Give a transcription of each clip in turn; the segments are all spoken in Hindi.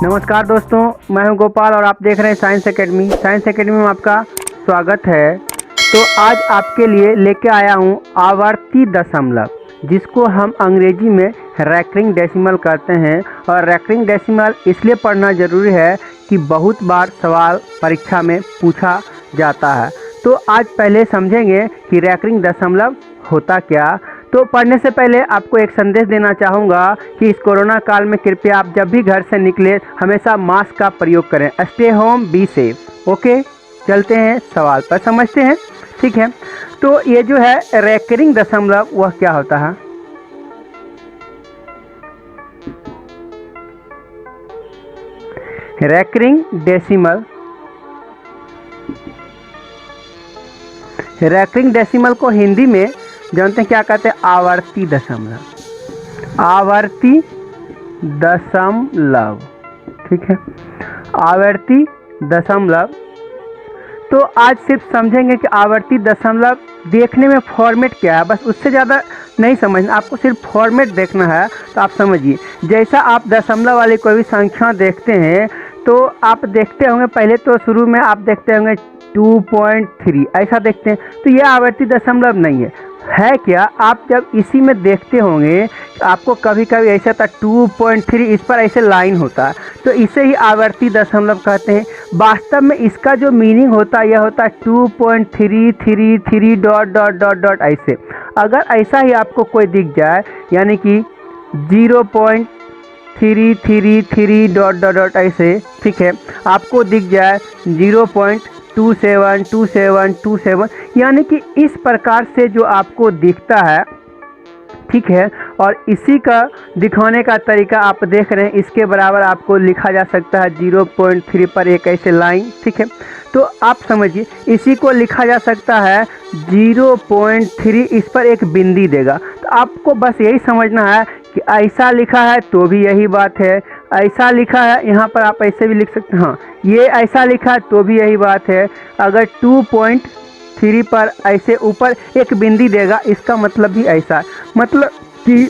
नमस्कार दोस्तों, मैं हूं गोपाल और आप देख रहे हैं साइंस एकेडमी। साइंस एकेडमी में आपका स्वागत है। तो आज आपके लिए लेके आया हूं आवर्ती दशमलव, जिसको हम अंग्रेजी में रैकरिंग डेसिमल कहते हैं। और रैकरिंग डेसिमल इसलिए पढ़ना ज़रूरी है कि बहुत बार सवाल परीक्षा में पूछा जाता है। तो आज पहले समझेंगे कि रैकरिंग दशमलव होता क्या। तो पढ़ने से पहले आपको एक संदेश देना चाहूँगा कि इस कोरोना काल में कृपया आप जब भी घर से निकले हमेशा मास्क का प्रयोग करें। Stay home, be safe. Okay, चलते हैं सवाल पर, समझते हैं। ठीक है, तो ये जो है रैकरिंग दशमलव वह क्या होता है। रैकरिंग डेसिमल, रैकरिंग डेसिमल को हिंदी में जानते हैं क्या कहते हैं? आवर्ती दशमलव। आवर्ती दशमलव, ठीक है, आवर्ती दशमलव। तो आज सिर्फ समझेंगे कि आवर्ती दशमलव देखने में फॉर्मेट क्या है, बस उससे ज़्यादा नहीं समझना, आपको सिर्फ फॉर्मेट देखना है। तो आप समझिए, जैसा आप दशमलव वाली कोई भी संख्या देखते हैं तो आप देखते होंगे, पहले तो शुरू में आप देखते होंगे 2.3 ऐसा देखते हैं, तो यह आवर्ती दशमलव नहीं है क्या? आप जब इसी में देखते होंगे आपको कभी कभी ऐसा था 2.3, इस पर ऐसे लाइन होता है, तो इसे ही आवर्ती दशमलव कहते हैं। वास्तव में इसका जो मीनिंग होता है यह होता है 2.333 डॉट डॉट डॉट डॉट ऐसे। अगर ऐसा ही आपको कोई दिख जाए, यानी कि 0.333 डॉट डॉट डॉट ऐसे, ठीक है, आपको दिख जाए 0.272727, यानी कि इस प्रकार से जो आपको दिखता है, ठीक है, और इसी का दिखाने का तरीका आप देख रहे हैं, इसके बराबर आपको लिखा जा सकता है 0.3 पर एक ऐसे लाइन, ठीक है। तो आप समझिए, इसी को लिखा जा सकता है 0.3, इस पर एक बिंदी देगा। तो आपको बस यही समझना है कि ऐसा लिखा है तो भी यही बात है, ऐसा लिखा है, यहाँ पर आप ऐसे भी लिख सकते हैं, हाँ ये ऐसा लिखा है तो भी यही बात है। अगर 2.3 पर ऐसे ऊपर एक बिंदी देगा, इसका मतलब भी ऐसा, मतलब कि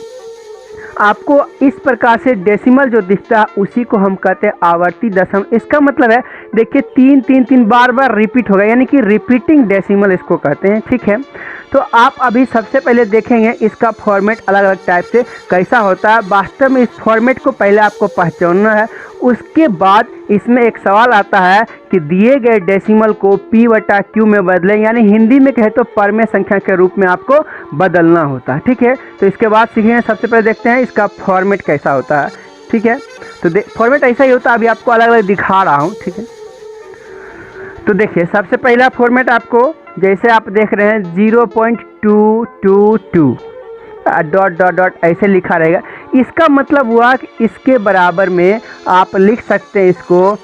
आपको इस प्रकार से डेसिमल जो दिखता है उसी को हम कहते हैं आवर्ती दशमलव। इसका मतलब है, देखिए 3 बार बार रिपीट होगा, यानी कि रिपीटिंग डेसिमल इसको कहते हैं, ठीक है। तो आप अभी सबसे पहले देखेंगे इसका फॉर्मेट अलग अलग टाइप से कैसा होता है। वास्तव में इस फॉर्मेट को पहले आपको पहचानना है, उसके बाद इसमें एक सवाल आता है कि दिए गए डेसिमल को p/q में बदलें, यानी हिंदी में कहे तो परमेय संख्या के रूप में आपको बदलना होता है, ठीक है। तो इसके बाद सीखेंगे, सबसे पहले देखते हैं इसका फॉर्मेट कैसा होता है, ठीक है। तो फॉर्मेट ऐसा ही होता है, अभी आपको अलग अलग दिखा रहा हूँ, ठीक है। तो देखिए, सबसे पहला फॉर्मेट आपको जैसे आप देख रहे हैं 0.222 डॉट डॉट डॉट ऐसे लिखा रहेगा। इसका मतलब हुआ कि इसके बराबर में आप लिख सकते हैं इसको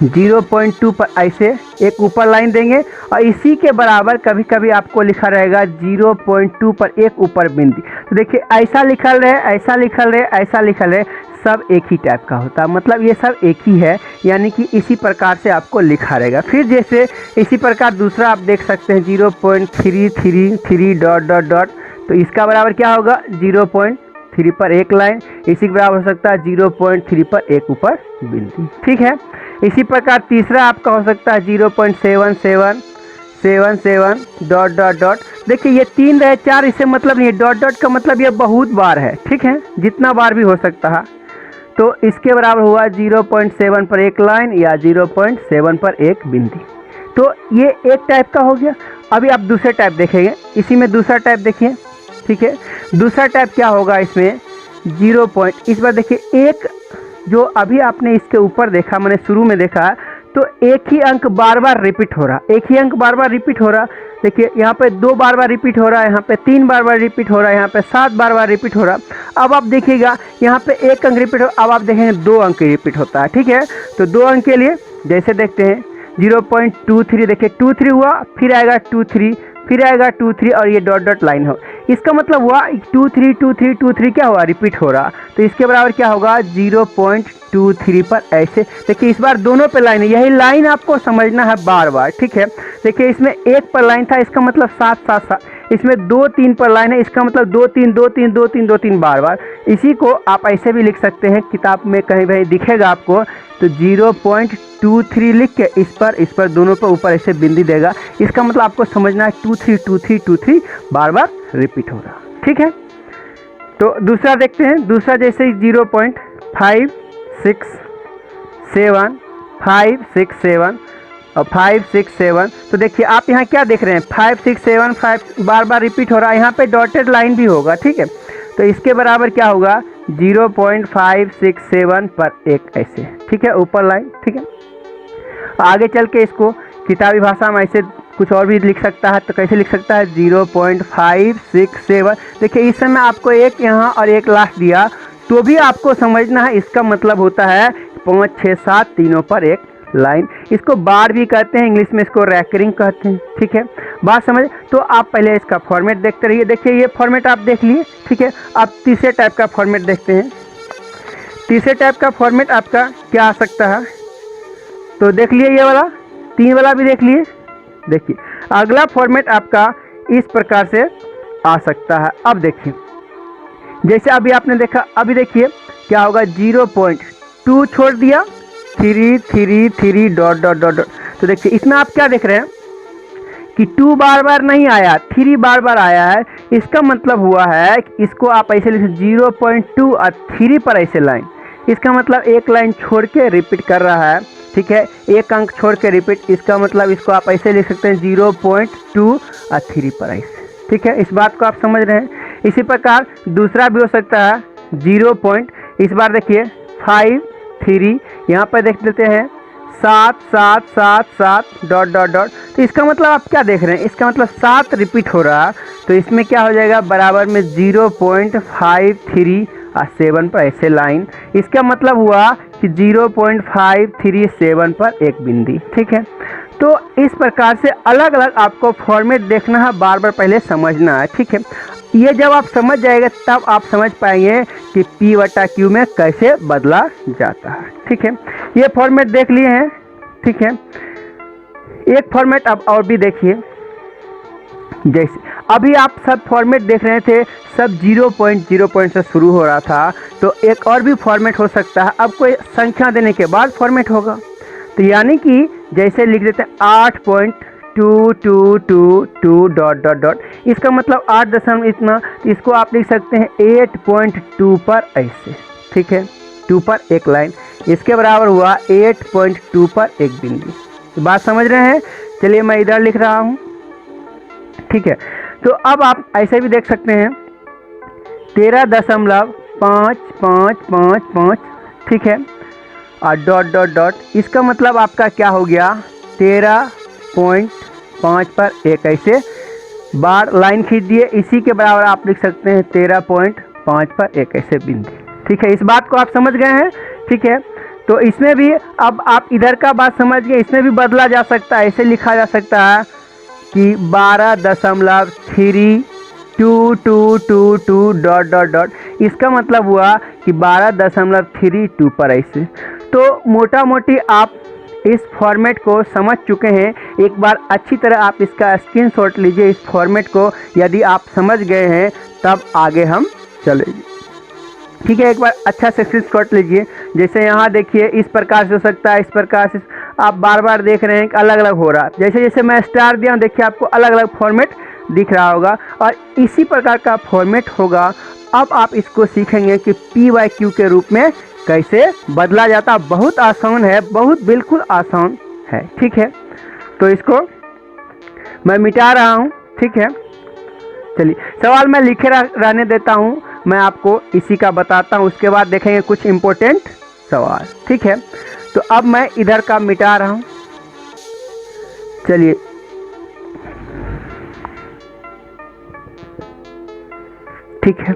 0.2 पर ऐसे एक ऊपर लाइन देंगे, और इसी के बराबर कभी कभी आपको लिखा रहेगा 0.2 पर एक ऊपर बिंदी। तो देखिए, ऐसा लिखल रहे, ऐसा लिखल रहे, ऐसा लिखल रहे, सब एक ही टाइप का होता है, मतलब ये सब एक ही है, यानी कि इसी प्रकार से आपको लिखा रहेगा। फिर जैसे इसी प्रकार दूसरा आप देख सकते हैं 0.333 डॉट डॉट डॉट, तो इसका बराबर क्या होगा 0.3 पर एक लाइन, इसी के बराबर हो सकता है 0.3 पर एक ऊपर बिंदी, ठीक है। इसी प्रकार तीसरा आपका हो सकता है 0.7777 डॉट डॉट डॉट। देखिए ये 3 रहे, 4 इससे मतलब नहीं है, डॉट डॉट का मतलब ये बहुत बार है, ठीक है, जितना बार भी हो सकता है। तो इसके बराबर हुआ 0.7 पर एक लाइन या 0.7 पर एक बिंदी। तो ये एक टाइप का हो गया। अभी आप दूसरे टाइप देखेंगे, इसी में दूसरा टाइप देखिए, ठीक है। दूसरा टाइप क्या होगा इसमें 0. इस बार देखिए, एक जो अभी आपने इसके ऊपर देखा, मैंने शुरू में देखा, तो एक ही अंक बार बार रिपीट हो रहा, एक ही अंक बार बार रिपीट हो रहा। देखिए यहाँ पे 2 बार बार रिपीट हो रहा है, यहाँ पे 3 बार बार रिपीट हो रहा है, यहाँ पे 7 बार बार रिपीट हो रहा। अब आप देखिएगा यहाँ पे 1 अंक रिपीट हो, अब आप देखेंगे 2 अंक रिपीट होता है, ठीक है। तो 2 अंक के लिए जैसे देखते हैं 0.23, देखिए 23 हुआ, फिर आएगा 23, फिर आएगा 23, और ये डॉट डॉट लाइन हो। इसका मतलब हुआ 232323 क्या हुआ, रिपीट हो रहा। तो इसके बराबर क्या होगा 0.23 पर ऐसे। देखिए इस बार दोनों पे लाइन है, यही लाइन आपको समझना है बार बार, ठीक है। देखिए इसमें 1 पर लाइन था, इसका मतलब 7 7 7, इसमें 2-3 पर लाइन है, इसका मतलब 2-3 2-3 2-3 2-3 बार बार। इसी को आप ऐसे भी लिख सकते हैं, किताब में कहीं भी दिखेगा आपको तो 0.23 लिख के इस पर दोनों पर ऊपर ऐसे बिंदी देगा। इसका मतलब आपको समझना है 23 23 23 बार बार रिपीट हो रहा। ठीक है, तो दूसरा देखते हैं। दूसरा जैसे 0.567 567 और 567, तो देखिए आप यहाँ क्या देख रहे हैं 567 5 बार बार रिपीट हो रहा है, यहाँ पे डॉटेड लाइन भी होगा। ठीक है, तो इसके बराबर क्या होगा 0.567 पर एक ऐसे। ठीक है, ऊपर लाइन। ठीक है, आगे चल के इसको किताबी भाषा में ऐसे कुछ और भी लिख सकता है, तो कैसे लिख सकता है 0.567। देखिए इस समय आपको एक यहाँ और एक लास्ट दिया, तो भी आपको समझना है इसका मतलब होता है 5 6 7 तीनों पर एक लाइन। इसको बार भी कहते हैं, इंग्लिश में इसको रैकरिंग कहते हैं। ठीक है, बात समझ। तो आप पहले इसका फॉर्मेट देखते रहिए। देखिए ये फॉर्मेट आप देख लिए। ठीक है, अब तीसरे टाइप का फॉर्मेट देखते हैं। तीसरे टाइप का फॉर्मेट आपका क्या आ सकता है, तो देख लिए ये वाला, 3 वाला भी देख लिए। देखिए अगला फॉर्मेट आपका इस प्रकार से आ सकता है। अब देखिए जैसे अभी आपने देखा, अभी देखिए क्या होगा 0.2 छोड़ दिया 3 3 3 डॉट डॉट डॉट डॉट। तो देखिए इसमें आप क्या देख रहे हैं कि 2 बार बार नहीं आया, 3 बार बार आया है। इसका मतलब हुआ है कि इसको आप ऐसे लिख 0.2 और 3 पर ऐसे लाइन। इसका मतलब एक लाइन छोड़ के रिपीट कर रहा है। ठीक है, एक अंक छोड़ के रिपीट, इसका मतलब इसको आप ऐसे लिख सकते हैं 0.2 और 3 पर ऐसे। ठीक है, इस बात को आप समझ रहे हैं। इसी प्रकार दूसरा भी हो सकता है 0. इस बार देखिए 5 3, यहाँ पर देख लेते हैं 7 7 7 7 डॉट डॉट डॉट। तो इसका मतलब आप क्या देख रहे हैं, इसका मतलब 7 रिपीट हो रहा। तो इसमें क्या हो जाएगा बराबर में 0.53 और 7 पर ऐसे लाइन। इसका मतलब हुआ कि 0.537 पर एक बिंदी। ठीक है, तो इस प्रकार से अलग अलग आपको फॉर्मेट देखना है, बार बार पहले समझना है। ठीक है, ये जब आप समझ जाएंगे तब आप समझ पाएंगे कि P/Q में कैसे बदला जाता है। ठीक है, ये फॉर्मेट देख लिए हैं। ठीक है, एक फॉर्मेट अब और भी देखिए। जैसे अभी आप सब फॉर्मेट देख रहे थे, सब 0.0 से शुरू हो रहा था, तो एक और भी फॉर्मेट हो सकता है। अब कोई संख्या देने के बाद फॉर्मेट होगा, तो यानी कि जैसे लिख देते हैं 8.2222 डॉट डॉट डॉट। इसका मतलब 8 दशमलव इतना, इसको आप लिख सकते हैं 8.2 पर ऐसे। ठीक है, 2 पर एक लाइन, इसके बराबर हुआ 8.2 पर एक बिंदी। तो बात समझ रहे हैं। चलिए मैं इधर लिख रहा हूँ। ठीक है, तो अब आप ऐसे भी देख सकते हैं 13.5555। ठीक है, और डॉट डॉट डॉट, इसका मतलब आपका क्या हो गया 13.5 पर एक ऐसे बार लाइन खींच दिए। इसी के बराबर आप लिख सकते हैं 13.5 पर एक ऐसे बिंदी। ठीक है, इस बात को आप समझ गए हैं। ठीक है, तो इसमें भी अब आप इधर का बात समझ गए, इसमें भी बदला जा सकता है। ऐसे लिखा जा सकता है कि 12.3222 डॉट डॉट डॉट। इसका मतलब हुआ कि 12.32 पर ऐसे। तो मोटा मोटी आप इस फॉर्मेट को समझ चुके हैं। एक बार अच्छी तरह आप इसका स्क्रीनशॉट लीजिए इस फॉर्मेट को। यदि आप समझ गए हैं तब आगे हम चलेंगे। ठीक है, एक बार अच्छा से स्क्रीनशॉट लीजिए। जैसे यहाँ देखिए इस प्रकार से हो सकता है, इस प्रकार से आप बार बार देख रहे हैं कि अलग अलग हो रहा है। जैसे जैसे मैं स्टार दिया हूँ, देखिए आपको अलग अलग फॉर्मेट दिख रहा होगा और इसी प्रकार का फॉर्मेट होगा। अब आप इसको सीखेंगे कि P/Q के रूप में कैसे बदला जाता। बहुत आसान है, बहुत बिल्कुल आसान है। ठीक है, तो इसको मैं मिटा रहा हूँ। ठीक है, चलिए सवाल मैं लिखे रहने देता हूँ, मैं आपको इसी का बताता हूँ, उसके बाद देखेंगे कुछ इम्पोर्टेंट सवाल। ठीक है, तो अब मैं इधर का मिटा रहा हूँ। चलिए ठीक है,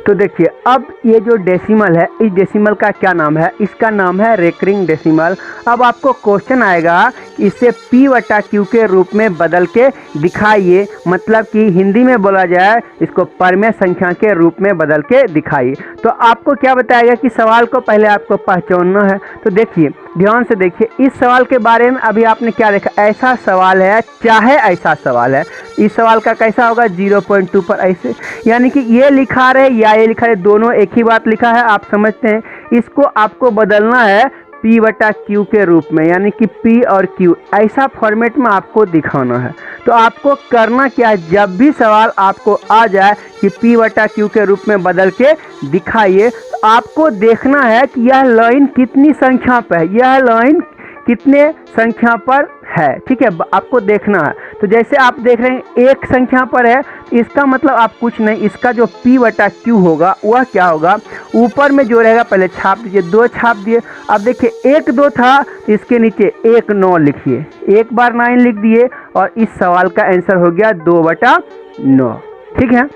तो देखिए अब ये जो डेसिमल है, इस डेसिमल का क्या नाम है, इसका नाम है रेकरिंग डेसिमल। अब आपको क्वेश्चन आएगा इसे P बटा Q के रूप में बदल के दिखाइए, मतलब कि हिंदी में बोला जाए इसको परमेय संख्या के रूप में बदल के दिखाइए। तो आपको क्या बताएगा कि सवाल को पहले आपको पहचानना है। तो देखिए, ध्यान से देखिए, इस सवाल के बारे में अभी आपने क्या देखा, ऐसा सवाल है, चाहे ऐसा सवाल है। इस सवाल का कैसा होगा, 0.2 पर ऐसे, यानी कि ये लिखा रहे या ये लिखा रहे, दोनों एक ही बात लिखा है, आप समझते हैं। इसको आपको बदलना है P बटा Q के रूप में, यानी कि P और Q ऐसा फॉर्मेट में आपको दिखाना है। तो आपको करना क्या है, जब भी सवाल आपको आ जाए कि P बटा Q के रूप में बदल के दिखाइए, तो आपको देखना है कि यह लाइन कितनी संख्या पर है, यह लाइन कितने संख्या पर है, ठीक है, आपको देखना है। तो जैसे आप देख रहे हैं एक संख्या पर है, इसका मतलब आप कुछ नहीं, इसका जो P बटा Q होगा वह क्या होगा, ऊपर में जो रहेगा पहले छाप दीजिए, 2 छाप दिए। अब देखिए 1 2 था, इसके नीचे 1 9 लिखिए, एक बार 9 लिख दिए और इस सवाल का आंसर हो गया 2 बटा 9। ठीक है,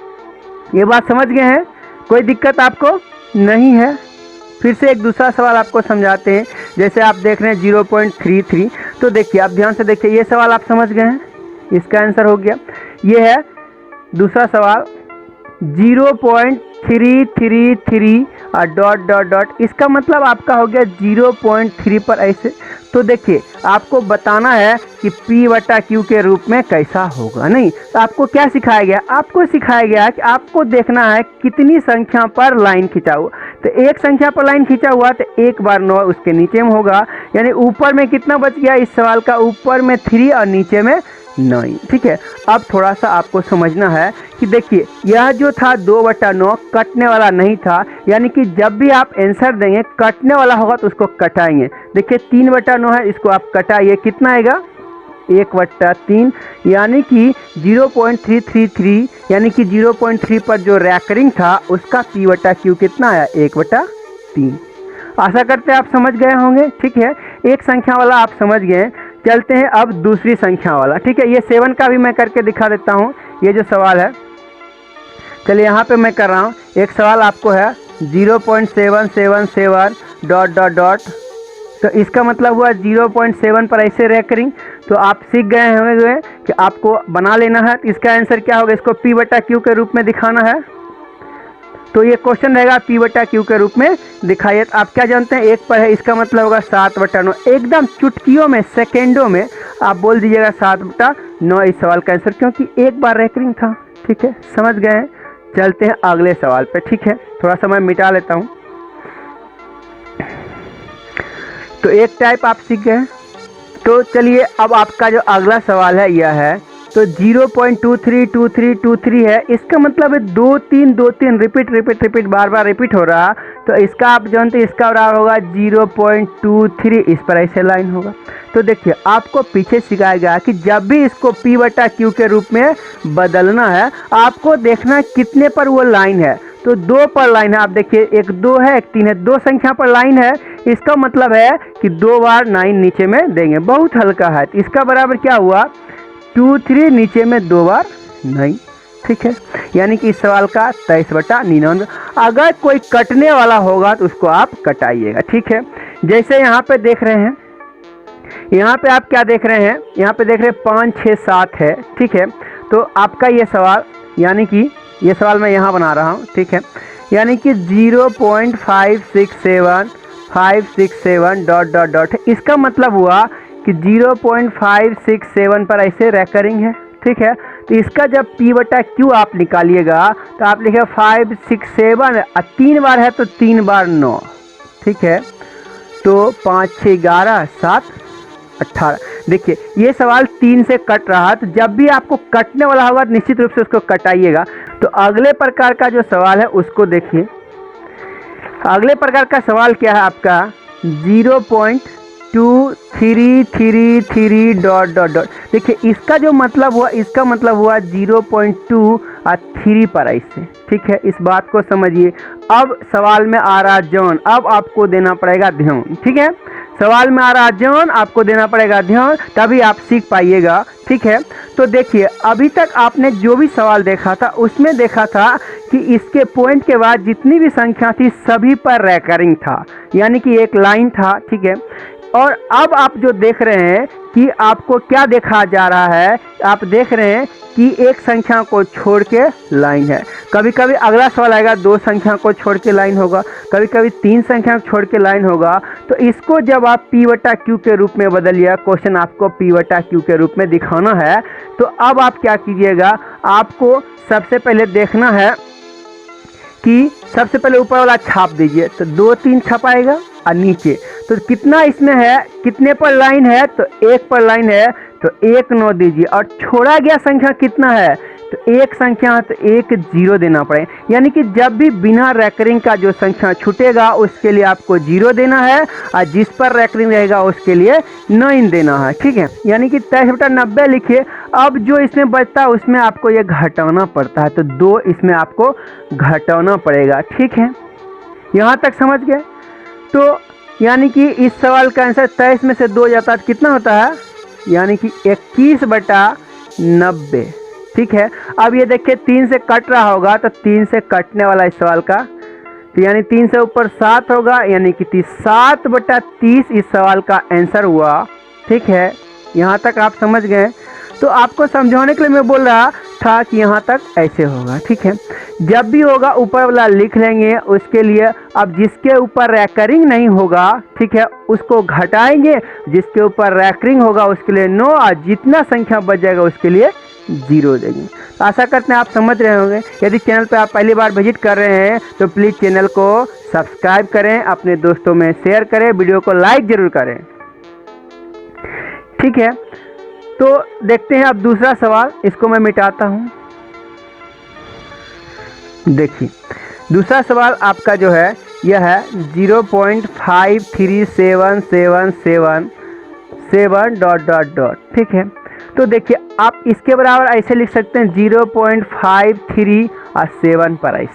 ये बात समझ गए हैं, कोई दिक्कत आपको नहीं है। फिर से एक दूसरा सवाल आपको समझाते हैं। जैसे आप देख रहे हैं 0.33, तो देखिए आप ध्यान से देखिए, ये सवाल आप समझ गए हैं, इसका आंसर हो गया। ये है दूसरा सवाल 0.333 और डॉट डॉट डॉट, इसका मतलब आपका हो गया 0.3 पर ऐसे। तो देखिए आपको बताना है कि P बटा Q के रूप में कैसा होगा। नहीं, तो आपको क्या सिखाया गया, आपको सिखाया गया कि आपको देखना है कितनी संख्या पर लाइन खिंचा हुआ। तो एक संख्या पर लाइन खिंचा हुआ तो एक बार 9 उसके नीचे में होगा, यानी ऊपर में कितना बच गया इस सवाल का, ऊपर में 3 और नीचे में 9। ठीक है, अब थोड़ा सा आपको समझना है कि देखिए यह जो था 2 बटा 9 कटने वाला नहीं था, यानी कि जब भी आप आंसर देंगे कटने वाला होगा तो उसको कटाएंगे। देखिए 3 बटा 9 है, इसको आप कटाइए, कितना आएगा 1 बटा 3, यानी कि 0.333, यानी कि 0.3 पर जो रैकरिंग था उसका P बटा Q कितना आया, 1 बटा 3। आशा करते हैं आप समझ गए होंगे। ठीक है, एक संख्या वाला आप समझ गए। चलते हैं अब दूसरी संख्या वाला। ठीक है, ये 7 का भी मैं करके दिखा देता हूँ। ये जो सवाल है, चलिए यहाँ पे मैं कर रहा हूँ। एक सवाल आपको है 0.777 डॉट डॉट डॉट, तो इसका मतलब हुआ 0.7 पर ऐसे रैकरिंग। तो आप सीख गए होंगे कि आपको बना लेना है। तो इसका आंसर क्या होगा, इसको P बटा Q के रूप में दिखाना है। तो ये क्वेश्चन रहेगा P बटा Q के रूप में दिखाइए। तो आप क्या जानते हैं, 1 पर है, इसका मतलब होगा 7 बटा 9। एकदम चुटकियों में, सेकेंडों में आप बोल दीजिएगा 7 बटा 9 इस सवाल का आंसर, क्योंकि एक बार रैकरिंग था। ठीक है, समझ गए हैं। चलते हैं अगले सवाल पे। ठीक है, थोड़ा सा मैं मिटा लेता हूँ। तो एक टाइप आप सीख गए। तो चलिए अब आपका जो अगला सवाल है यह है, तो 0.232323 है, इसका मतलब है 2 3 2 3 रिपीट बार बार रिपीट हो रहा। तो इसका आप जानते हैं, इसका बराबर होगा 0.23, इस पर ऐसे लाइन होगा। तो देखिए आपको पीछे सिखाया गया कि जब भी इसको P बटा Q के रूप में बदलना है, आपको देखना कितने पर वो लाइन है। तो 2 पर लाइन है, आप देखिए एक 2 है एक 3 है, 2 संख्या पर लाइन है, इसका मतलब है कि 2 बार 9 नीचे में देंगे, बहुत हल्का है। तो इसका बराबर क्या हुआ, 2 3 नीचे में 2 बार 9। ठीक है, यानी कि इस सवाल का 23 बटा 99। अगर कोई कटने वाला होगा तो उसको आप कटाइएगा। ठीक है, जैसे यहाँ पे देख रहे हैं, यहाँ पे आप क्या देख रहे हैं, यहाँ पे देख रहे हैं 5 6 7 है। ठीक है, तो आपका ये सवाल, यानी कि ये सवाल मैं यहाँ बना रहा हूँ। ठीक है, यानी कि 0.567 डॉट डॉट डॉट है, इसका मतलब हुआ कि 0.567 पर ऐसे रैकरिंग है। ठीक है, तो इसका जब P बटा Q आप निकालिएगा तो आप लिखे 5 6 7, 3 बार है तो 3 बार 9। ठीक है, तो 5 6 11 7 18। देखिए ये सवाल 3 से कट रहा, तो जब भी आपको कटने वाला होगा तो निश्चित रूप से उसको कटाइएगा। तो अगले प्रकार का जो सवाल है उसको देखिए। अगले प्रकार का सवाल क्या है आपका, 0.2333 डॉट डॉट डॉट। देखिए इसका जो मतलब हुआ, इसका मतलब हुआ 0.2 और 3 पर ऐसे। ठीक है, इस बात को समझिए। अब सवाल में आ रहा जॉन, अब आपको देना पड़ेगा ध्यान। ठीक है, सवाल में आ रहा जॉन, आपको देना पड़ेगा ध्यान, तभी आप सीख पाइएगा। ठीक है, तो देखिए अभी तक आपने जो भी सवाल देखा था उसमें देखा था कि इसके पॉइंट के बाद जितनी भी संख्या थी सभी पर रैकरिंग था, यानी कि एक लाइन था। ठीक है, और अब आप जो देख रहे हैं कि आपको क्या देखा जा रहा है, आप देख रहे हैं कि एक संख्या को छोड़ के लाइन है। कभी कभी अगला सवाल आएगा 2 संख्या को छोड़ के लाइन होगा, कभी कभी 3 संख्या को छोड़ के लाइन होगा। तो इसको जब आप P/Q के रूप में बदलिए, क्वेश्चन आपको P/Q के रूप में दिखाना है, तो अब आप क्या कीजिएगा, आपको सबसे पहले देखना है कि सबसे पहले ऊपर वाला छाप दीजिए, तो 2 3 छपाएगा और नीचे तो कितना इसमें है, कितने पर लाइन है, तो 1 पर लाइन है, तो 1 9 दीजिए। और छोड़ा गया संख्या कितना है, तो 1 संख्या है, तो 1 0 देना पड़े। यानी कि जब भी बिना रैकरिंग का जो संख्या छूटेगा उसके लिए आपको 0 देना है, और जिस पर रैकरिंग रहेगा उसके लिए 9 देना है। ठीक है, यानी कि 23/90 लिखिए। अब जो इसमें बचता है उसमें आपको ये घटाना पड़ता है, तो 2 इसमें आपको घटाना पड़ेगा। ठीक है, यहाँ तक समझ गए। तो यानी कि इस सवाल का आंसर 23 में से 2 जाता है, कितना होता है, यानी कि 21/90। ठीक है, अब ये देखिए 3 से कट रहा होगा, तो 3 से कटने वाला इस सवाल का, तो यानी 3 से ऊपर 7 होगा, यानी कि 7/30 इस सवाल का आंसर हुआ। ठीक है, यहाँ तक आप समझ गए। तो आपको समझाने के लिए मैं बोल रहा था कि यहाँ तक ऐसे होगा। ठीक है, जब भी होगा ऊपर वाला लिख लेंगे, उसके लिए अब जिसके ऊपर रैकरिंग नहीं होगा, ठीक है, उसको घटाएंगे, जिसके ऊपर रैकरिंग होगा उसके लिए 9, और जितना संख्या बच जाएगा उसके लिए 0 देंगे। तो आशा करते हैं आप समझ रहे होंगे। यदि चैनल पर आप पहली बार विजिट कर रहे हैं तो प्लीज़ चैनल को सब्सक्राइब करें, अपने दोस्तों में शेयर करें, वीडियो को लाइक ज़रूर करें। ठीक है, तो देखते हैं अब दूसरा सवाल, इसको मैं मिटाता हूँ। देखिए दूसरा सवाल आपका जो है यह है 0.53777 ... ठीक है, तो देखिए आप इसके बराबर ऐसे लिख सकते हैं 0.53 और 7 पर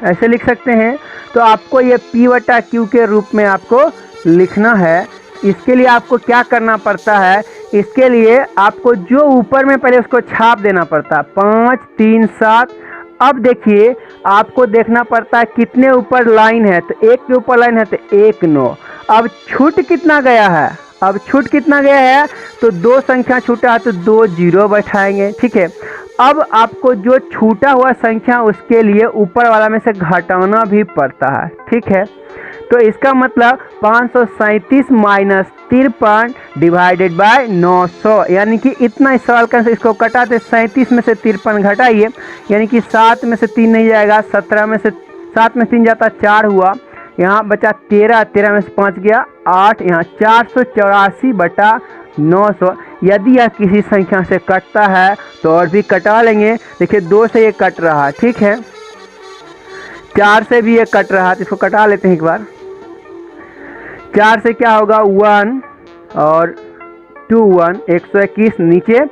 ऐसे लिख सकते हैं। तो आपको ये P/Q के रूप में आपको लिखना है। इसके लिए आपको क्या करना पड़ता है, इसके लिए आपको जो ऊपर में पहले उसको छाप देना पड़ता है, 5 3 7। अब देखिए आपको देखना पड़ता है कितने ऊपर लाइन है, तो 1 के ऊपर लाइन है, तो 1 9। अब छूट कितना गया है, अब छूट कितना गया है, तो 2 संख्या छूटा है, तो 2 0 बैठाएंगे। ठीक है, अब आपको जो छूटा हुआ संख्या उसके लिए ऊपर वाला में से घटाना भी पड़ता है। ठीक है, तो इसका मतलब 537 - 53 डिवाइडेड बाय 900, यानी कि इतना इस सवाल का इसको कटाते 37 में से 53 घटाइए, यानी कि 7 में से 3 नहीं जाएगा, 17 में से 7 में 3 जाता 4 हुआ, यहाँ बचा 13, 13 में से 5 गया 8, यहाँ 484/900। यदि यह किसी संख्या से कटता है तो और भी कटा लेंगे। देखिए 2 से ये कट रहा है, ठीक है, 4 से भी ये कट रहा है, तो इसको कटा लेते हैं एक बार। 4 से क्या होगा 1 और 2 1 121, नीचे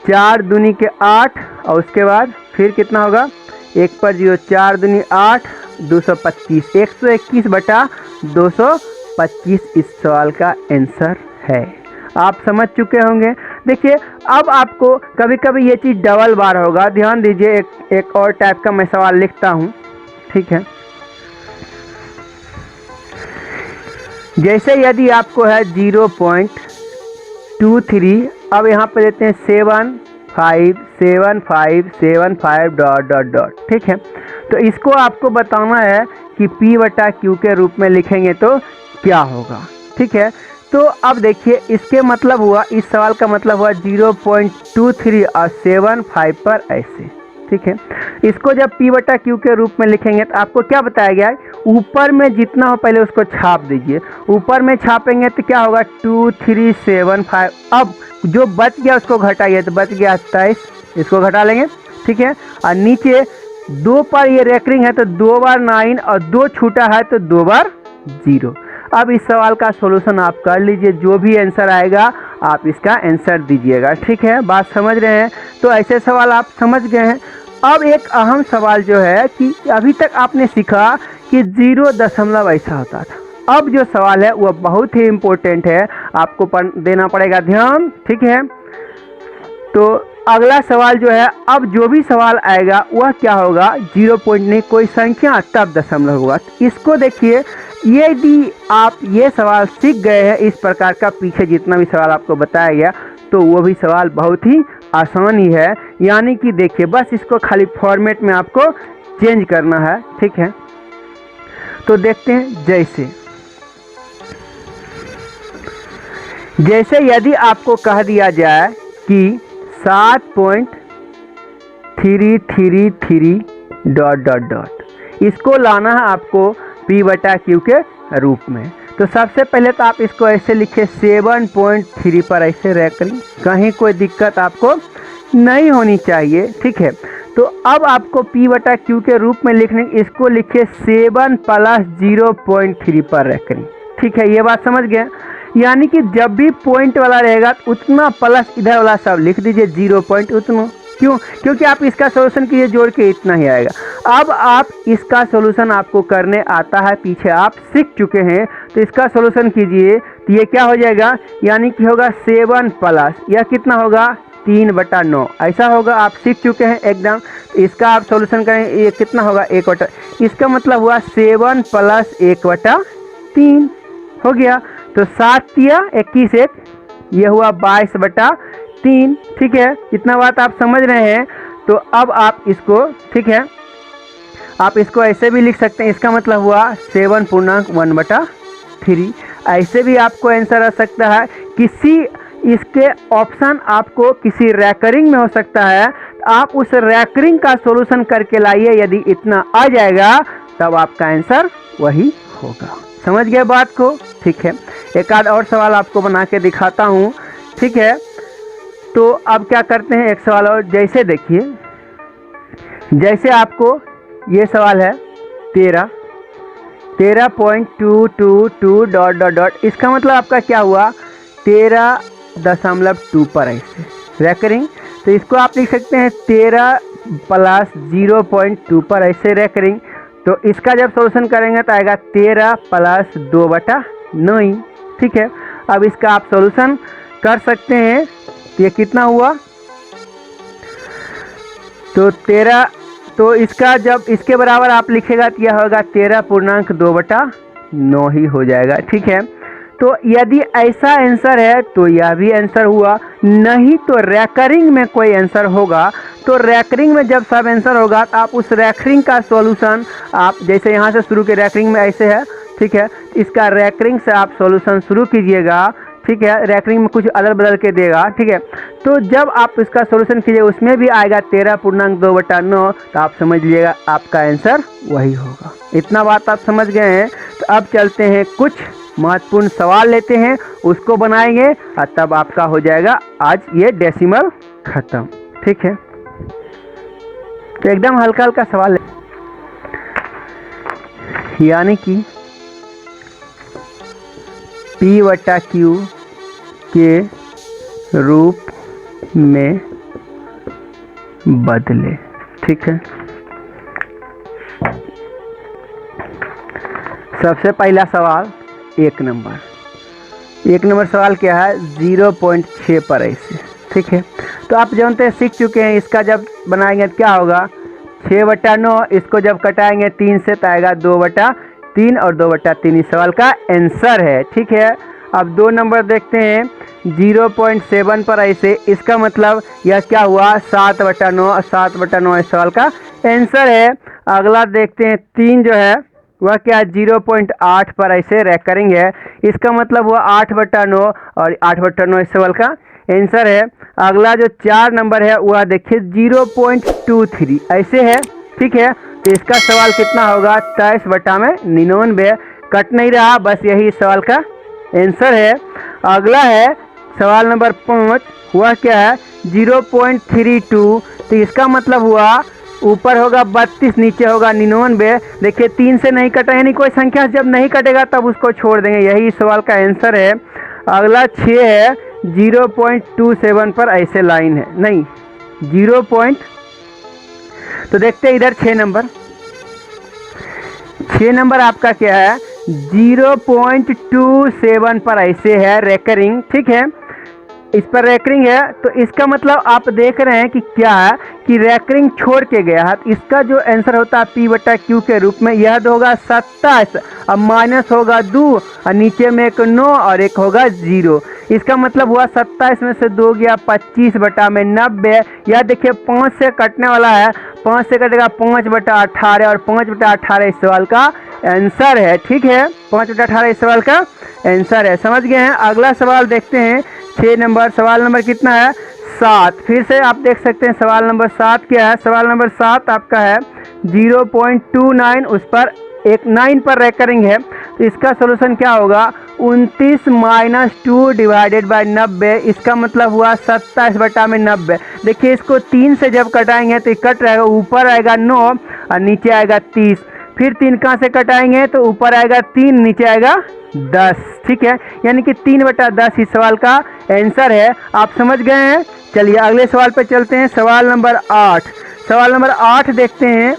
4 दूनी के 8, और उसके बाद फिर कितना होगा 1 पर 0, 4 दूनी 8 225, 121/225 इस सवाल का आंसर है। आप समझ चुके होंगे। देखिए अब आपको कभी कभी ये चीज़ डबल बार होगा, ध्यान दीजिए। एक और टाइप का मैं सवाल लिखता हूँ। ठीक है, जैसे यदि आपको है 0.23, अब यहाँ पे देते हैं 7 5 7 5 7 5 ... ठीक है, तो इसको आपको बताना है कि P/Q के रूप में लिखेंगे तो क्या होगा। ठीक है, तो अब देखिए इसके मतलब हुआ, इस सवाल का मतलब हुआ 0.23 और 7 5 पर ऐसे। ठीक है, इसको जब P/Q के रूप में लिखेंगे तो आपको क्या बताया गया है, ऊपर में जितना हो पहले उसको छाप दीजिए। ऊपर में छापेंगे तो क्या होगा 2 3 7 5। अब जो बच गया उसको घटाइए, तो बच गया 27, इसको घटा लेंगे। ठीक है, और नीचे 2 पर ये रेकरिंग है तो 2 बार 9, और 2 छूटा है तो 2 बार 0। अब इस सवाल का सॉल्यूशन आप कर लीजिए, जो भी आंसर आएगा आप इसका आंसर दीजिएगा। ठीक है, बात समझ रहे हैं। तो ऐसे सवाल आप समझ गए हैं। अब एक अहम सवाल जो है कि अभी तक आपने सीखा कि 0 दशमलव ऐसा होता था, अब जो सवाल है वह बहुत ही इम्पोर्टेंट है, आपको देना पड़ेगा ध्यान। ठीक है, तो अगला सवाल जो है, अब जो भी सवाल आएगा वह क्या होगा, 0 पॉइंट नहीं कोई संख्या तब दशमलव होगा। इसको देखिए यदि आप ये सवाल सीख गए हैं इस प्रकार का, पीछे जितना भी सवाल आपको बताया गया, तो वो भी सवाल बहुत ही आसान ही है। यानी कि देखिए, बस इसको खाली फॉर्मेट में आपको चेंज करना है, ठीक है। तो देखते हैं, जैसे यदि आपको कह दिया जाए कि 7.333 ... इसको लाना है आपको P/Q के रूप में, तो सबसे पहले तो आप इसको ऐसे लिखिए 7.3 पर ऐसे रह करें, कहीं कोई दिक्कत आपको नहीं होनी चाहिए, ठीक है। तो अब आपको P/Q के रूप में लिखने, इसको लिखिए 7 + 0.3 पर रह करें, ठीक है। ये बात समझ गए। यानी कि जब भी पॉइंट वाला रहेगा तो उतना प्लस इधर वाला सब लिख दीजिए, 0 पॉइंट उतना। क्यों? क्योंकि आप इसका सॉल्यूशन कीजिए, जोड़ के इतना ही आएगा। अब आप इसका सॉल्यूशन आपको करने आता है, पीछे आप सीख चुके हैं, तो इसका सॉल्यूशन कीजिए, तो ये क्या हो जाएगा, यानी कि होगा 7 प्लस, यह कितना होगा 3/9, ऐसा होगा। आप सीख चुके हैं एकदम। इसका आप सॉल्यूशन करें, ये कितना होगा 1/, इसका मतलब हुआ 7 + 1/3 हो गया। तो 7 × 21 1, ये हुआ 22/3, ठीक है। इतना बात आप समझ रहे हैं। तो अब आप इसको, ठीक है, आप इसको ऐसे भी लिख सकते हैं, इसका मतलब हुआ 7.1/3। ऐसे भी आपको आंसर आ सकता है। किसी इसके ऑप्शन आपको किसी रैकरिंग में हो सकता है, तो आप उस रैकरिंग का सॉल्यूशन करके लाइए, यदि इतना आ जाएगा तब आपका आंसर वही होगा। समझ गए बात को, ठीक है। एक आध और सवाल आपको बना के दिखाता हूँ, ठीक है। तो अब क्या करते हैं, एक सवाल और, जैसे देखिए, जैसे आपको ये सवाल है 13.222 ... इसका मतलब आपका क्या हुआ 13.2 पर ऐसे रैकरिंग। तो इसको आप लिख सकते हैं 13 + 0.2 पर ऐसे रैकरिंग। तो इसका जब सॉल्यूशन करेंगे तो आएगा 13 + 2/9, ठीक है। अब इसका आप सॉल्यूशन कर सकते हैं, तो ये कितना हुआ, तो 13, तो इसका जब इसके बराबर आप लिखेगा तो यह होगा 13.2/9 ही हो जाएगा, ठीक है। तो यदि ऐसा आंसर है तो यह भी आंसर हुआ, नहीं तो रैकरिंग में कोई आंसर होगा। तो रैकरिंग में जब सब आंसर होगा तो आप उस रैकरिंग का सॉल्यूशन, आप जैसे यहाँ से शुरू के रैकरिंग में ऐसे है, ठीक है, इसका रैकरिंग से आप सॉल्यूशन शुरू कीजिएगा, ठीक है। रैकरिंग में कुछ अदल बदल के देगा, ठीक है। तो जब आप इसका सॉल्यूशन कीजिए, उसमें भी आएगा 13.2/9, तो आप समझ लीजिएगा आपका आंसर वही होगा। इतना बात आप समझ गए हैं। तो अब चलते हैं, कुछ महत्वपूर्ण सवाल लेते हैं, उसको बनाएंगे और तब आपका हो जाएगा आज ये डेसिमल खत्म, ठीक है। तो एकदम हल्का हल्का सवाल है, यानी कि P/Q के रूप में बदले, ठीक है। सबसे पहला सवाल 1 नंबर सवाल क्या है, 0.6 पर ऐसे, ठीक है। तो आप जानते हैं, सीख चुके हैं, इसका जब बनाएंगे तो क्या होगा 6/9, इसको जब कटाएंगे 3 से तो आएगा 2/3 और 2/3 इस सवाल का आंसर है, ठीक है। अब 2 नंबर देखते हैं, 0.7 पर ऐसे, इसका मतलब यह क्या हुआ 7/9, 7/9 इस सवाल का आंसर है। अगला देखते हैं 3 जो है वह क्या 0.8 पर ऐसे रैकरिंग है, इसका मतलब हुआ 8/9 और 8/9 इस सवाल का आंसर है। अगला जो 4 नंबर है वह देखिए 0.23 ऐसे है, ठीक है। तो इसका सवाल कितना होगा 23/99, कट नहीं रहा, बस यही इस सवाल का आंसर है। अगला है सवाल नंबर 5, हुआ क्या है 0.32, तो इसका मतलब हुआ ऊपर होगा 32, नीचे होगा 99। देखिए 3 से नहीं कटा, यानी कोई संख्या जब नहीं कटेगा तब उसको छोड़ देंगे, यही इस सवाल का आंसर है। अगला 6 है 0.27 पर ऐसे लाइन है, नहीं 0. तो देखते हैं इधर 6 नंबर आपका क्या है 0.27 पर ऐसे है रैकरिंग, ठीक है। इस पर रैकरिंग है, तो इसका मतलब आप देख रहे हैं कि क्या है कि रैकरिंग छोड़ के गया है। तो इसका जो आंसर होता है P बटा Q के रूप में, यह होगा 27, अब माइनस होगा 2 और नीचे में एक 9 और एक होगा 0। इसका मतलब हुआ 27 में से 2 गया 25 बटा में 90। यह देखिए 5 से कटने वाला है, 5 से कटेगा 5 बटा 18 और 5 बटा 18 इस सवाल का आंसर है। ठीक है, 5 बटा 18 इस सवाल का आंसर है। समझ गए हैं। अगला सवाल देखते हैं 6 नंबर। सवाल नंबर कितना है? 7। फिर से आप देख सकते हैं सवाल नंबर 7 क्या है। सवाल नंबर 7 आपका है 0.29, उस पर एक 9 पर रैकरिंग है। तो इसका सोल्यूशन क्या होगा? 29 माइनस 2 डिवाइडेड बाय 90। इसका मतलब हुआ 27 बटा में 90। देखिए इसको 3 से जब कटाएंगे तो कट रहेगा, ऊपर आएगा 9 और नीचे आएगा 30। फिर 3 कहाँ से कटाएंगे तो ऊपर आएगा 3, नीचे आएगा 10। ठीक है, यानी कि 3 बटा 10 इस सवाल का आंसर है। आप समझ गए हैं। चलिए अगले सवाल पर चलते हैं। सवाल नंबर 8। सवाल नंबर 8 देखते हैं।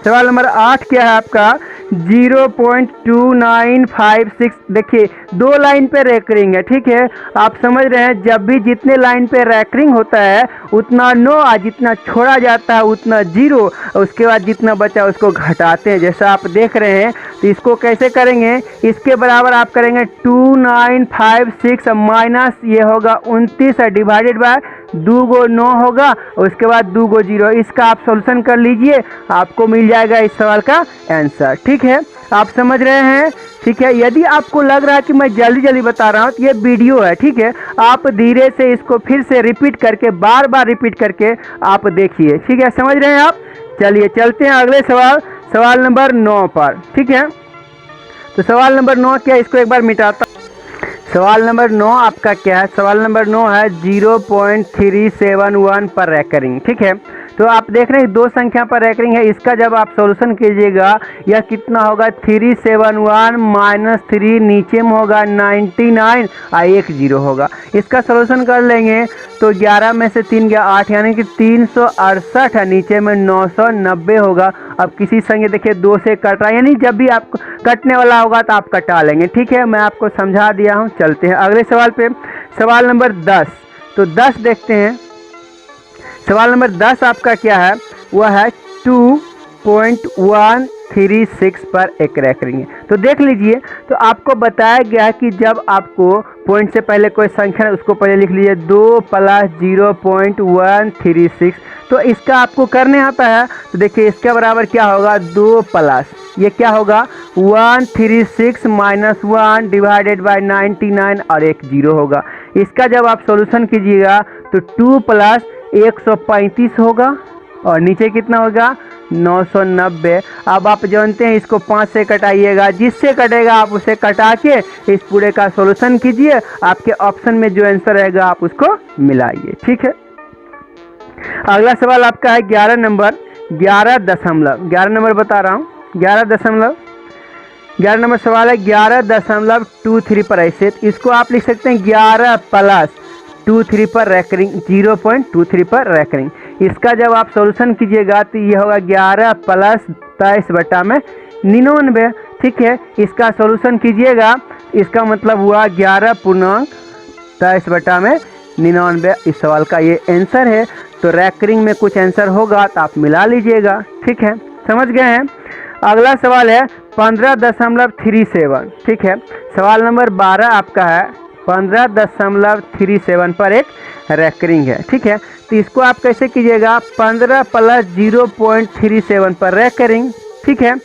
सवाल नंबर 8 क्या है आपका? 0.2956। देखिए 2 लाइन पे रैकरिंग है। ठीक है, आप समझ रहे हैं जब भी जितने लाइन पे रैकरिंग होता है उतना 9 और जितना छोड़ा जाता है उतना 0, उसके बाद जितना बचा उसको घटाते हैं, जैसा आप देख रहे हैं। तो इसको कैसे करेंगे? इसके बराबर आप करेंगे 2956 माइनस ये होगा 29 डिवाइडेड बाय 2 गो 9 होगा, उसके बाद 2 गो 0। इसका आप सॉल्यूशन कर लीजिए, आपको मिल जाएगा इस सवाल का आंसर। ठीक है, आप समझ रहे हैं। ठीक है, यदि आपको लग रहा है कि मैं जल्दी जल्दी बता रहा हूँ तो ये वीडियो है। ठीक है, आप धीरे से इसको फिर से रिपीट करके बार बार रिपीट करके आप देखिए। ठीक है, समझ रहे हैं आप। चलिए चलते हैं अगले सवाल, सवाल नंबर 9 पर। ठीक है, तो सवाल नंबर 9 क्या, इसको एक बार मिटाता। सवाल नंबर 9 आपका क्या है? सवाल नंबर 9 है 0.371 पर रैकरिंग। ठीक है, तो आप देख रहे हैं 2 संख्या पर रैकरिंग है। इसका जब आप सॉल्यूशन कीजिएगा यह कितना होगा? 371 माइनस 3, नीचे में होगा 99 और 1 0 होगा। इसका सॉल्यूशन कर लेंगे तो 11 में से 3 गया 8, यानी कि 368 है, नीचे में 990 होगा। अब किसी संख्या देखिए 2 से कट रहा है, यानी जब भी आप कटने वाला होगा तो आप कटा लेंगे। ठीक है, मैं आपको समझा दिया हूँ। चलते हैं अगले सवाल पे। सवाल नंबर 10। तो 10 देखते हैं। सवाल नंबर 10 आपका क्या है? वह है 2.136 पर एक रैकरिंग है। तो देख लीजिए, तो आपको बताया गया कि जब आपको पॉइंट से पहले कोई संख्या है उसको पहले लिख लीजिए 2 प्लस 0.136। तो इसका आपको करने आता है। तो देखिए इसके बराबर क्या होगा? 2 प्लस ये क्या होगा? 136 माइनस 1 डिवाइडेड बाय 99 और 1 0 होगा। इसका जब आप सॉल्यूशन कीजिएगा तो 2 प्लस 135 होगा और नीचे कितना होगा? 990। अब आप जानते हैं इसको 5 से कटाइएगा, जिससे कटेगा आप उसे कटा के इस पूरे का सॉल्यूशन कीजिए। आपके ऑप्शन में जो आंसर रहेगा आप उसको मिलाइए। ठीक है, अगला सवाल आपका है 11 नंबर। 11 नंबर बता रहा हूँ। 11 नंबर सवाल है 11.23 पर ऐसे। इसको आप लिख सकते हैं 11 प्लस 23 पर रैकरिंग, 0.23 पर रैकरिंग। इसका जब आप सॉल्यूशन कीजिएगा तो ये होगा 11 प्लस 23 बटा में 99। ठीक है, इसका सॉल्यूशन कीजिएगा, इसका मतलब हुआ 11.23 बटा में 99। इस सवाल का ये आंसर है। तो रैकरिंग में कुछ आंसर होगा तो आप मिला लीजिएगा। ठीक है, समझ गए हैं। अगला सवाल है 15.37। ठीक है, सवाल नंबर 12 आपका है 15.37 पर एक रैकरिंग है। ठीक है, तो इसको आप कैसे कीजिएगा? 15 प्लस 0.37 पर रैकरिंग। ठीक है,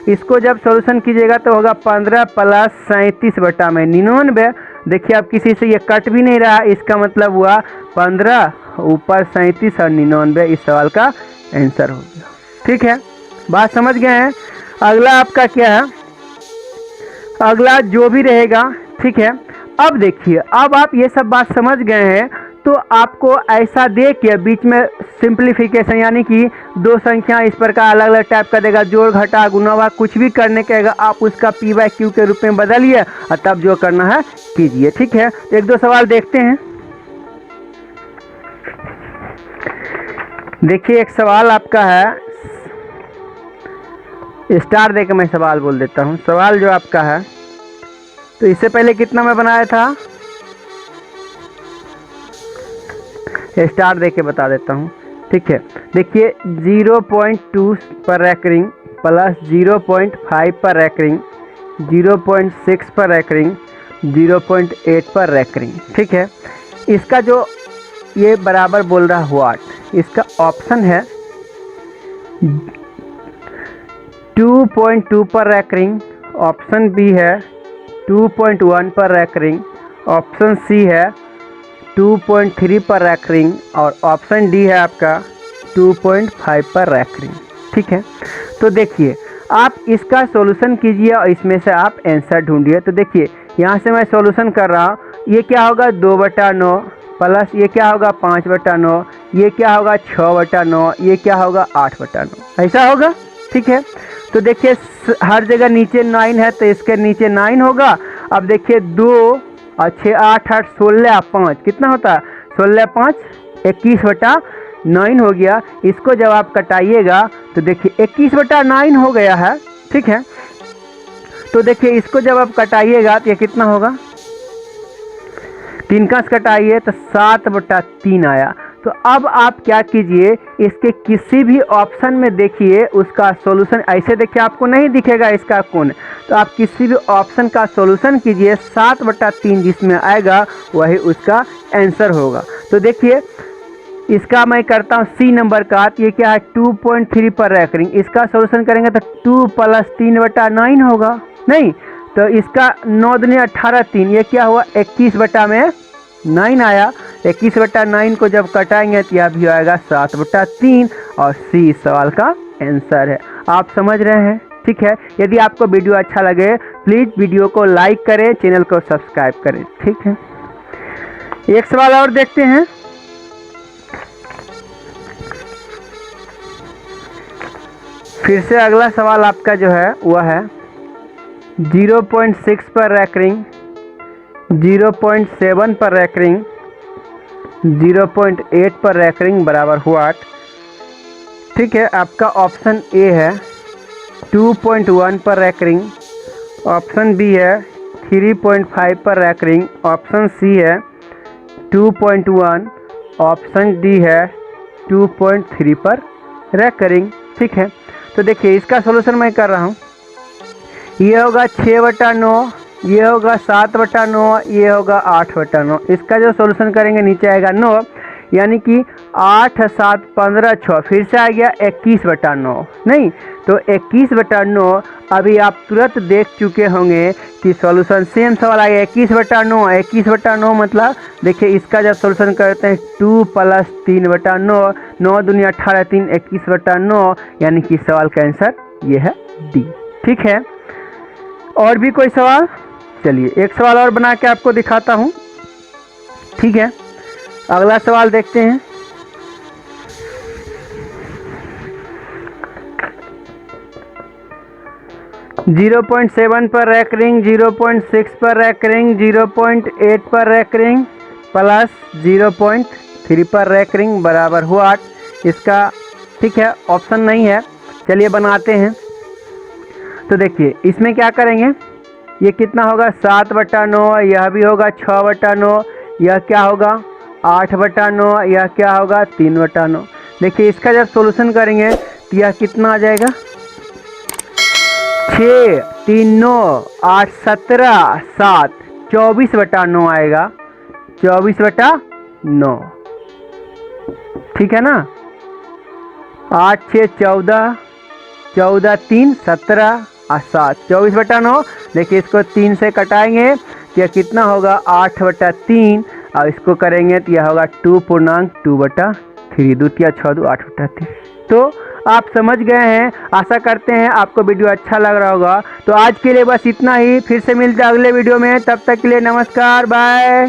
इसको जब सॉल्यूशन कीजिएगा तो होगा 15 प्लस 37 बटा में 99। देखिए अब किसी से ये कट भी नहीं रहा, इसका मतलब हुआ 15 ऊपर 37 और 99 इस सवाल का आंसर हो गया। ठीक है, बात समझ गए हैं। अगला आपका क्या है? अगला जो भी रहेगा। ठीक है, अब देखिए, अब आप ये सब बात समझ गए हैं तो आपको ऐसा दे के बीच में सिंप्लीफिकेशन, यानी कि 2 संख्या इस प्रकार अलग अलग टाइप का देगा, जोड़ घटा गुना कुछ भी करने कहेगा, आप उसका P बाय Q के रूप में बदलिए और तब जो करना है कीजिए। ठीक है, तो 1-2 सवाल देखते हैं। देखिए एक सवाल आपका है, स्टार देकर मैं सवाल बोल देता हूँ। सवाल जो आपका है, तो इससे पहले कितना मैं बनाया था? स्टार दे के बता देता हूँ, ठीक है। देखिए 0.2 पर रैक-रिंग प्लस 0.5 पर रैक-रिंग, 0.6 पर रैक-रिंग, 0.8 पर रैक-रिंग, ठीक है। इसका जो ये बराबर बोल रहा व्हाट, इसका ऑप्शन है 2.2 पर रैक-रिंग, ऑप्शन बी है 2.1 पर रैक-रिंग, ऑप्शन सी है 2.3 पर रैक-रिंग और ऑप्शन डी है आपका 2.5 पर रैक-रिंग, ठीक है। तो देखिए आप इसका सॉल्यूशन कीजिए और इसमें से आप आंसर ढूंढिए। तो देखिए यहाँ से मैं सॉल्यूशन कर रहा हूँ, ये क्या होगा 2/9 प्लस ये क्या होगा 5/9, ये क्या होगा 6/9, ये क्या होगा 8/9, ऐसा होगा, ठीक है। तो देखिए हर जगह नीचे 9 है तो इसके नीचे 9 होगा। अब देखिए 2 और 6 8 8 16 5 कितना होता है 16 5 21/9 हो गया। इसको जब आप कटाइएगा तो देखिए 21/9 हो गया है, ठीक है। तो देखिए इसको जब आप कटाइएगा तो ये कितना होगा, 3 का कटाइए तो 7/3 आया। तो अब आप क्या कीजिए, इसके किसी भी ऑप्शन में देखिए उसका सॉल्यूशन, ऐसे देखिए आपको नहीं दिखेगा इसका कौन, तो आप किसी भी ऑप्शन का सॉल्यूशन कीजिए, 7/3 जिसमें आएगा वही उसका आंसर होगा। तो देखिए इसका मैं करता हूँ सी नंबर का, तो ये क्या है 2.3 पर रैक-रिंग, इसका सॉल्यूशन करेंगे तो 2 + 3/9 होगा, नहीं तो इसका 9 दूनी 18 3, ये क्या हुआ 21/9 आया। 21/9 को जब कटाएंगे तो यह भी आएगा 7/3 और सी इस सवाल का आंसर है। आप समझ रहे हैं, ठीक है। यदि आपको वीडियो अच्छा लगे प्लीज़ वीडियो को लाइक करें, चैनल को सब्सक्राइब करें, ठीक है। एक सवाल और देखते हैं। फिर से अगला सवाल आपका जो है वह है 0.6 पर रैक-रिंग, 0.7 पर रैक-रिंग, 0.8 पर रैक-रिंग बराबर व्हाट, ठीक है। आपका ऑप्शन ए है 2.1 पर रैक-रिंग, ऑप्शन बी है 3.5 पर रैक-रिंग, ऑप्शन सी है 2.1, ऑप्शन डी है 2.3 पर रैक-रिंग, ठीक है। तो देखिए इसका सॉल्यूशन मैं कर रहा हूँ, ये होगा 6/9, ये होगा 7/9, ये होगा 8/9। इसका जो सॉल्यूशन करेंगे नीचे आएगा 9, यानी कि 8 7 15 6, फिर से आ गया 21/9, नहीं तो 21/9। अभी आप तुरंत देख चुके होंगे कि सॉल्यूशन सेम सवाल आ गया 21/9। 21/9 मतलब देखिए इसका जब सॉल्यूशन करते हैं 2 + 3/9, 9 दूनी 18 3, 21/9, यानी कि सवाल का आंसर ये है डी, ठीक है। और भी कोई सवाल, चलिए एक सवाल और बना के आपको दिखाता हूँ, ठीक है। अगला सवाल देखते हैं। जीरो 0.7 पर रैक-रिंग, 0.6 पर रैक-रिंग, 0.8 पर रैक-रिंग प्लस 0.3 पर रैक-रिंग बराबर व्हाट, इसका ठीक है ऑप्शन नहीं है, चलिए बनाते हैं। तो देखिए इसमें क्या करेंगे, ये कितना होगा 7/9, यह भी होगा 6/9, यह क्या होगा 8/9, यह क्या होगा 3/9। देखिए इसका जब सॉल्यूशन करेंगे तो यह कितना आ जाएगा 6 3 9 8 17 7, 24/9 आएगा, 24/9, ठीक है ना। 8 6 14, 14 3 17 और 7, 24/9। देखिए इसको 3 से कटाएंगे तो यह कितना होगा 8/3 और इसको करेंगे तो यह होगा 2.2/3, 2 × 6 = 8/3। तो आप समझ गए हैं, आशा करते हैं आपको वीडियो अच्छा लग रहा होगा। तो आज के लिए बस इतना ही, फिर से मिलते हैं अगले वीडियो में, तब तक के लिए नमस्कार, बाय।